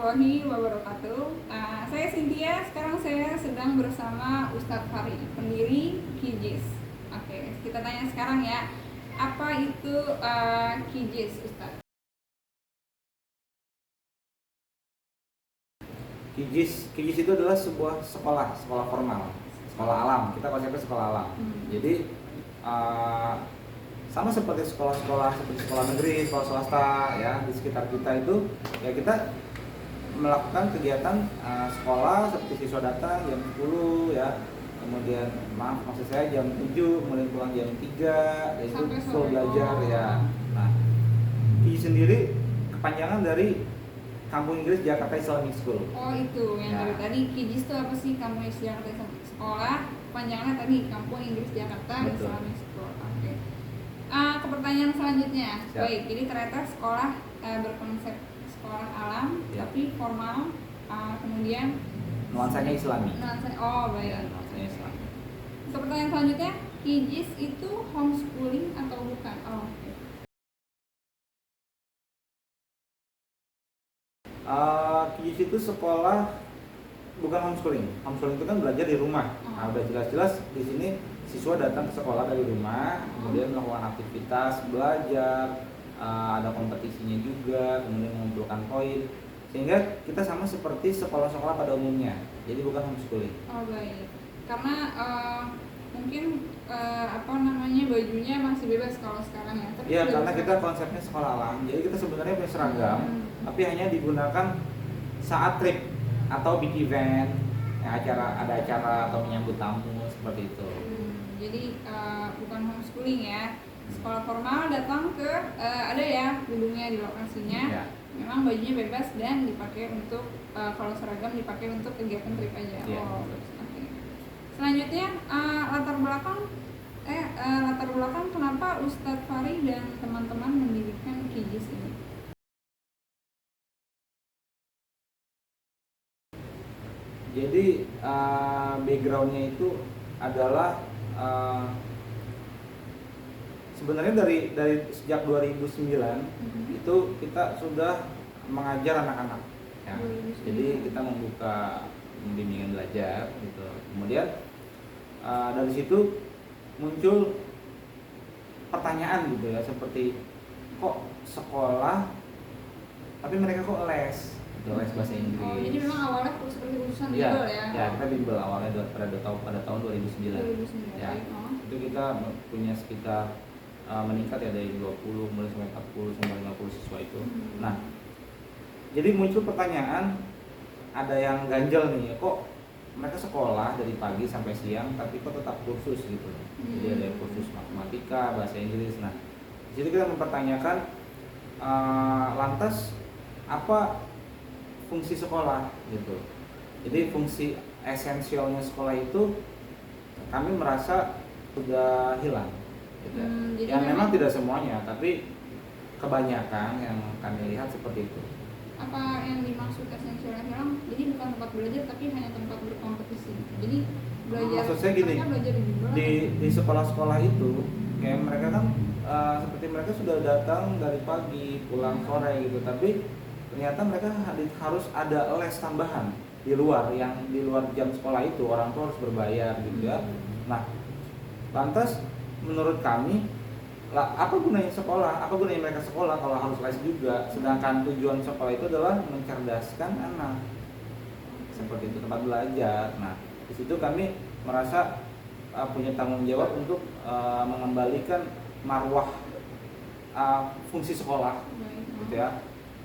warahmatullahi wabarakatuh. Saya Cynthia, sekarang saya sedang bersama Ustadz Fari, pendiri Kijis. Oke, kita tanya sekarang ya, apa itu Kijis, Ustadz? Kijis itu adalah sebuah sekolah formal, sekolah alam. Kita konsepnya sekolah alam. Jadi sama seperti sekolah-sekolah seperti sekolah negeri, sekolah swasta ya di sekitar kita itu ya kita melakukan kegiatan sekolah seperti siswa datang jam 10 ya, kemudian maksud saya jam 7 kemudian pulang jam 3 dan itu full belajar ya. Nah, Kijis sendiri kepanjangan dari Kampung Inggris Jakarta Islamic School. Oh itu yang dari tadi Kijis itu apa sih? Kampung Inggris Jakarta Islamic Sekolah, panjangannya tadi Kampung Inggris Jakarta Islamic School. Oke. Ke pertanyaan selanjutnya. Siap. Baik, jadi ternyata sekolah berkonsep sekolah alam, ya, tapi formal, kemudian nuansanya Islami. Oh baik. Ya, nuansanya Islami. Ke pertanyaan selanjutnya, Kijis itu homeschooling atau bukan? Oh, okay. Kijis itu sekolah bukan homeschooling. Homeschooling itu kan belajar di rumah. Nah, udah jelas-jelas di sini siswa datang ke sekolah dari rumah, kemudian melakukan aktivitas belajar, ada kompetisinya juga, kemudian mengumpulkan poin, sehingga kita sama seperti sekolah-sekolah pada umumnya. Jadi bukan homeschooling. Oh baik, karena mungkin bajunya masih bebas kalau sekarang ya. Tapi ya karena kita konsepnya sekolah alam, jadi kita sebenarnya punya seragam, tapi hanya digunakan saat trip atau big event, ya, ada acara atau menyambut tamu seperti itu. Jadi bukan homeschooling ya. Sekolah formal datang ke ada ya gedungnya di lokasinya. Ya. Memang bajunya bebas dan dipakai untuk kalau seragam dipakai untuk kegiatan trip aja. Ya. Oh, okay. Selanjutnya latar belakang kenapa Ustadz Fari dan teman-teman mendirikan Kijis ini? Jadi backgroundnya itu adalah sebenarnya dari sejak 2009 itu kita sudah mengajar anak-anak ya. Jadi kita membuka bimbingan belajar gitu. Kemudian dari situ muncul pertanyaan gitu ya, seperti kok sekolah tapi mereka kok les bahasa Inggris. Oh, jadi memang awalnya seperti urusan bimbel ya? Ya, kita bimbel awalnya pada tahun 2009. Ya, itu kita punya sekitar meningkat ya dari 20 mulai sampai 40 sampai 50 siswa itu. Nah, jadi muncul pertanyaan, ada yang ganjel nih, kok mereka sekolah dari pagi sampai siang tapi kok tetap kursus gitu. Jadi ada kursus matematika, bahasa Inggris. Nah, di situ kita mempertanyakan lantas apa fungsi sekolah gitu. Jadi fungsi esensialnya sekolah itu kami merasa sudah hilang gitu. Ya memang tidak semuanya, tapi kebanyakan yang kami lihat seperti itu. Apa yang dimaksud esensialnya hilang? Jadi bukan tempat belajar tapi hanya tempat berkompetisi. Jadi belajar. Maksud saya gini, di sekolah-sekolah itu kayak mereka kan seperti mereka sudah datang dari pagi pulang sore gitu, tapi ternyata mereka harus ada les tambahan di luar jam sekolah itu, orang tua harus berbayar gitu ya. Nah, lantas menurut kami apa gunanya sekolah? Apa gunanya mereka sekolah kalau harus les juga? Sedangkan tujuan sekolah itu adalah mencerdaskan anak, seperti itu, tempat belajar. Nah, di situ kami merasa punya tanggung jawab untuk mengembalikan marwah fungsi sekolah, gitu ya.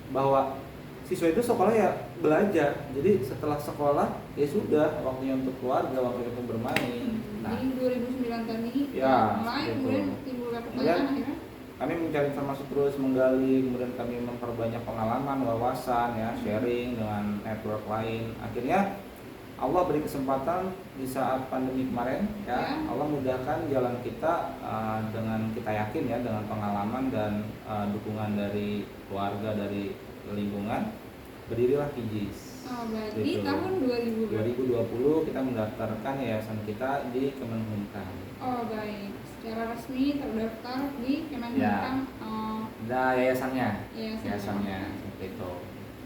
Bahwa siswa itu sekolah ya belajar, jadi setelah sekolah ya sudah waktunya untuk keluarga, waktunya untuk bermain. Nah, jadi 2009 tadi ya, mulai kemudian timbul pertanyaan akhirnya kami mencari informasi terus, menggali, kemudian kami memperbanyak pengalaman, wawasan ya, sharing dengan network lain. Akhirnya Allah beri kesempatan di saat pandemi kemarin ya, Allah mudahkan jalan kita dengan kita yakin ya, dengan pengalaman dan dukungan dari keluarga, dari lingkungan, berdirilah Kijis. Oh baik, di tahun 2020 kita mendaftarkan yayasan kita di Kemenhumkam. Oh baik, secara resmi terdaftar di Kemenhumkam. Nah, yayasannya seperti itu.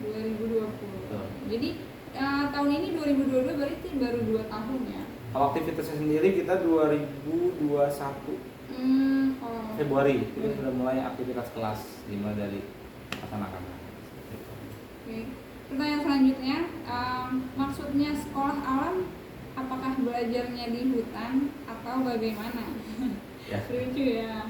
2020. Betul. Jadi tahun ini 2022 berarti baru 2 tahun ya. Kalau aktivitasnya sendiri kita 2021 Februari itu sudah mulai aktivitas kelas dimulai dari laksanakan. Oke. Pertanyaan selanjutnya, maksudnya sekolah alam apakah belajarnya di hutan atau bagaimana? Ya. Lucu ya.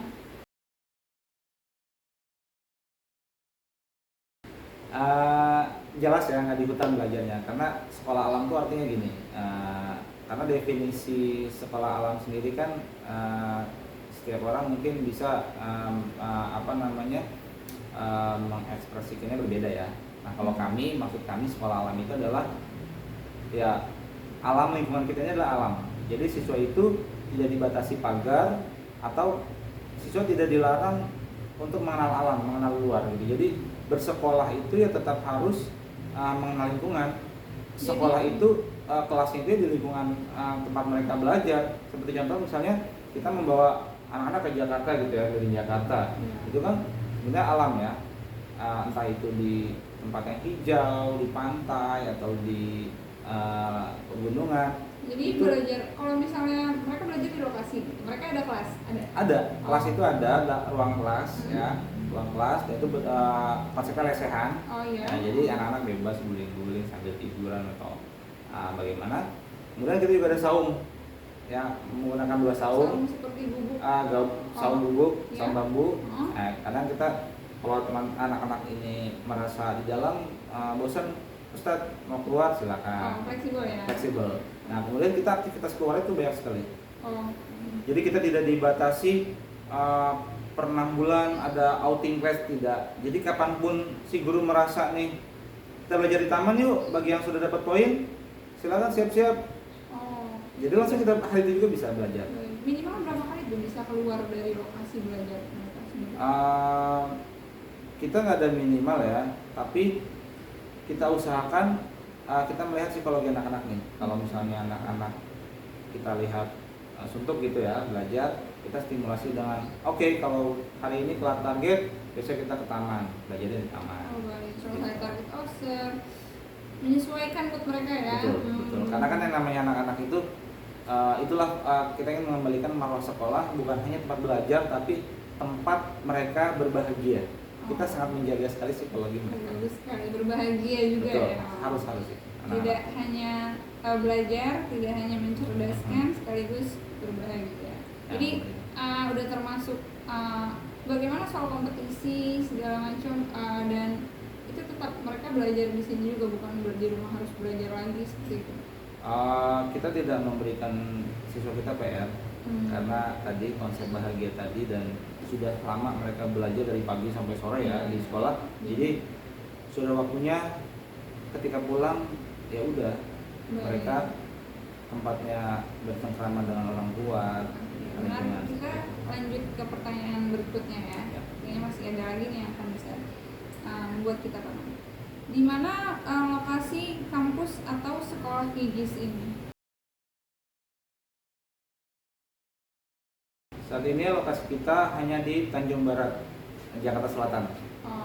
Jelas ya nggak di hutan belajarnya, karena sekolah alam itu artinya gini, karena definisi sekolah alam sendiri kan setiap orang mungkin bisa mengekspresikannya berbeda ya. Nah kalau maksud kami sekolah alam itu adalah ya alam, lingkungan kita ini adalah alam. Jadi siswa itu tidak dibatasi pagar atau siswa tidak dilarang untuk mengenal alam, mengenal luar gitu. Jadi bersekolah itu ya tetap harus mengenal lingkungan. Sekolah itu kelasnya itu di lingkungan tempat mereka belajar. Seperti contoh misalnya kita membawa anak-anak ke Jakarta gitu ya, dari Jakarta. Itu kan sebenarnya alam ya. Entah itu di tempat yang hijau, di pantai atau di pegunungan. Jadi itu, belajar, kalau misalnya mereka belajar di lokasi, mereka ada kelas? Ada, kelas itu ada ruang kelas ya, ruang kelas, dan itu konsepnya lesehan. Iya. Nah, jadi anak-anak bebas guling-guling sambil tiduran atau bagaimana. Kemudian kita juga ada saung, ya menggunakan 2 saung. Saung seperti bubuk. Saung bubuk, Ya. saung bambu. Kadang kita kalau anak-anak ini merasa di dalam bosan, Ustadz mau keluar silakan. Fleksibel ya. Fleksibel. Nah kemudian kita aktivitas keluar itu banyak sekali. Jadi kita tidak dibatasi per 6 bulan ada outing class, tidak. Jadi kapanpun si guru merasa nih kita belajar di taman yuk, bagi yang sudah dapat poin silakan siap-siap. Jadi langsung kita hari itu juga bisa belajar. Minimal berapa kali tuh bisa keluar dari lokasi belajar? Kita nggak ada minimal ya, tapi kita usahakan kita melihat psikologi anak-anak nih. Kalau misalnya anak-anak kita lihat suntuk gitu ya belajar, kita stimulasi dengan oke, kalau hari ini kelar target, besok kita ke taman, belajarnya di taman. Baik, selesai target menyesuaikan mood mereka ya. Betul. Karena kan yang namanya anak-anak itu itulah kita ingin mengembalikan marwah sekolah bukan hanya tempat belajar tapi tempat mereka berbahagia. Kita sangat menjaga sekali psikologi mereka. Bagus sekali, berbahagia juga. Betul, ya. harus sih. Tidak hanya belajar, tidak hanya mencerdaskan, sekaligus berbahagia. Jadi udah termasuk bagaimana soal kompetisi segala macam dan itu tetap mereka belajar di sini juga, bukan di rumah harus belajar lagi seperti itu. Kita tidak memberikan siswa kita PR karena tadi konsep bahagia tadi, dan sudah lama mereka belajar dari pagi sampai sore ya di sekolah. Jadi sudah waktunya ketika pulang ya udah mereka tempatnya bercengkrama dengan orang tua. Nah, kita lanjut ke pertanyaan berikutnya ya. Kayaknya masih ada lagi nih yang akan bisa membuat kita paham. Di mana lokasi kampus atau sekolah Kijis ini? Saat ini lokasi kita hanya di Tanjung Barat, Jakarta Selatan,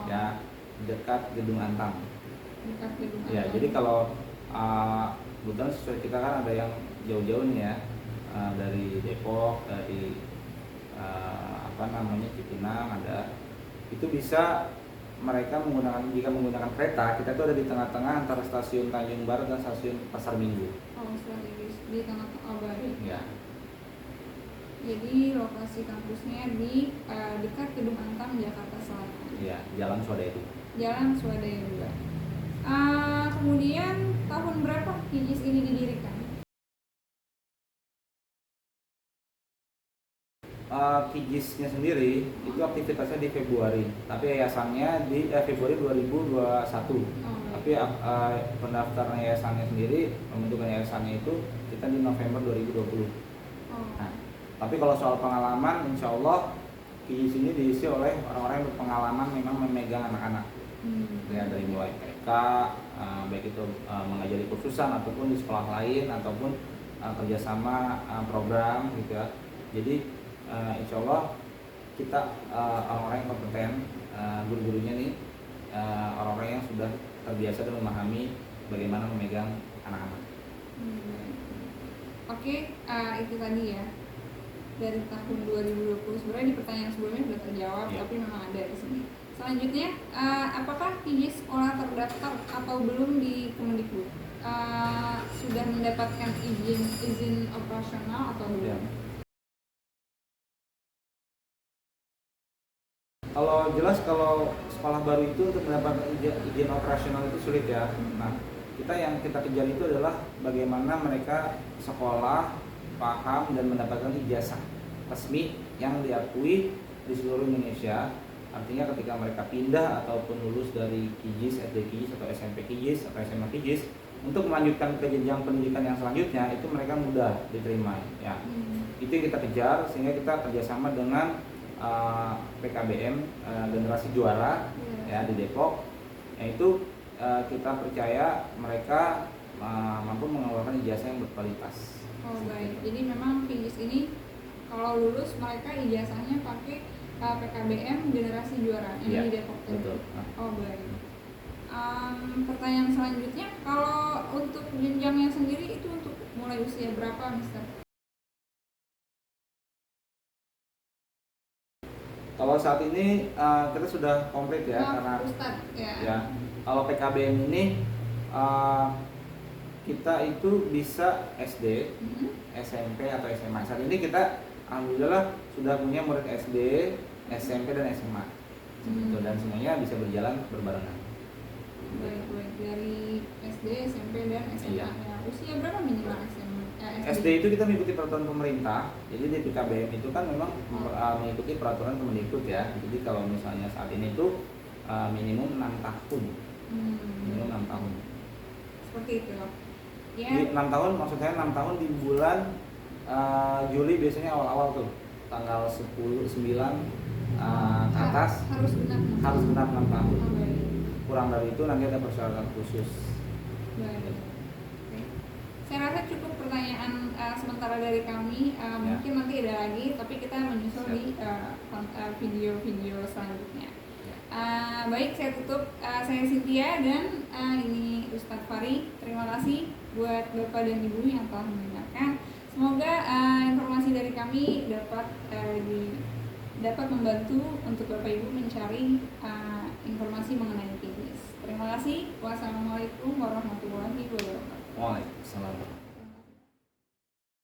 ya dekat Gedung Antang. Dekat Gedung Antang. Ya, jadi kalau kebetulan siswa kita kan ada yang jauh-jauh nih ya, dari Depok, dari Cipinang ada, itu bisa mereka jika menggunakan kereta, kita tuh ada di tengah-tengah antara stasiun Tanjung Barat dan stasiun Pasar Minggu. Di tengah-tengah baik. Ya. Jadi lokasi kampusnya di dekat Gedung Antang, Jakarta Selatan. Ya, Jalan Swadaya. Jalan Swadaya juga. Kemudian tahun berapa Kijis ini didirikan? Kijisnya sendiri itu aktivitasnya di Februari, tapi yayasannya di Februari 2021. Tapi pendaftaran yayasannya sendiri, pembentukan yayasannya itu kita di November 2020. Nah, tapi kalau soal pengalaman, insya Allah Kijis ini diisi oleh orang-orang yang berpengalaman memang memegang anak-anak. Ya, dari mulai TK, baik itu mengajari kursusan ataupun di sekolah lain ataupun kerjasama program gitu ya. Jadi insya Allah kita orang-orang yang kompeten, guru-gurunya nih orang-orang yang sudah terbiasa dan memahami bagaimana memegang anak-anak. Oke, itu tadi ya dari tahun 2020. Sebenarnya di pertanyaan sebelumnya sudah terjawab, tapi memang ada di sini. Selanjutnya, apakah PJ sekolah terdaftar atau belum di Kemendikbud? Sudah mendapatkan izin operasional atau belum? Kalau jelas kalau sekolah baru itu untuk mendapatkan izin operasional itu sulit ya. Nah, yang kita kejar itu adalah bagaimana mereka sekolah, paham dan mendapatkan ijazah resmi yang diakui di seluruh Indonesia. Artinya ketika mereka pindah ataupun lulus dari KIJIS, SD KIJIS atau SMP KIJIS atau SMA KIJIS untuk melanjutkan ke jenjang pendidikan yang selanjutnya itu mereka mudah diterima ya. Itu yang kita kejar sehingga kita kerjasama dengan PKBM Generasi Juara ya di Depok. Yaitu kita percaya mereka mampu mengeluarkan ijazah yang berkualitas. Oh baik, jadi memang KIJIS ini kalau lulus mereka ijazahnya pakai PKBM Generasi Juara yang di Depok. Betul. Oh baik. Pertanyaan selanjutnya, kalau untuk jenjangnya sendiri itu untuk mulai usia berapa, Mister? Kalau saat ini kita sudah komplit ya, karena Ustadz, ya. Kalau PKBM ini kita itu bisa SD, SMP atau SMA. Saat ini kita alhamdulillah sudah punya murid SD, SMP dan SMA. Dan semuanya bisa berjalan berbarengan. Baik, dari SD, SMP dan SMA. Iya. Ya, usia berapa minimal SMA? SD itu kita mengikuti peraturan pemerintah. Jadi di PKBM itu kan memang mengikuti peraturan Kemendikbud ya. Jadi kalau misalnya saat ini itu minimum 6 tahun. Minimum 6 tahun. Seperti itu. Ya. Di 6 tahun, maksud saya 6 tahun di bulan Juli biasanya awal-awal tuh. Tanggal 10, 9 ke atas harus genap 6 tahun. Oh, kurang dari itu nanti ada persyaratan khusus. Baik. Oke. Saya rasa cukup pertanyaan sementara dari kami. Mungkin nanti ada lagi, tapi kita menyusul di video-video selanjutnya. Baik, saya tutup. Saya Cynthia dan ini Ustadz Fari. Terima kasih buat Bapak dan Ibu yang telah mendengarkan. Semoga informasi dari kami dapat membantu untuk Bapak Ibu mencari informasi mengenai PIJIS. Terima kasih. Wassalamualaikum warahmatullahi wabarakatuh. Waalaikumsalam.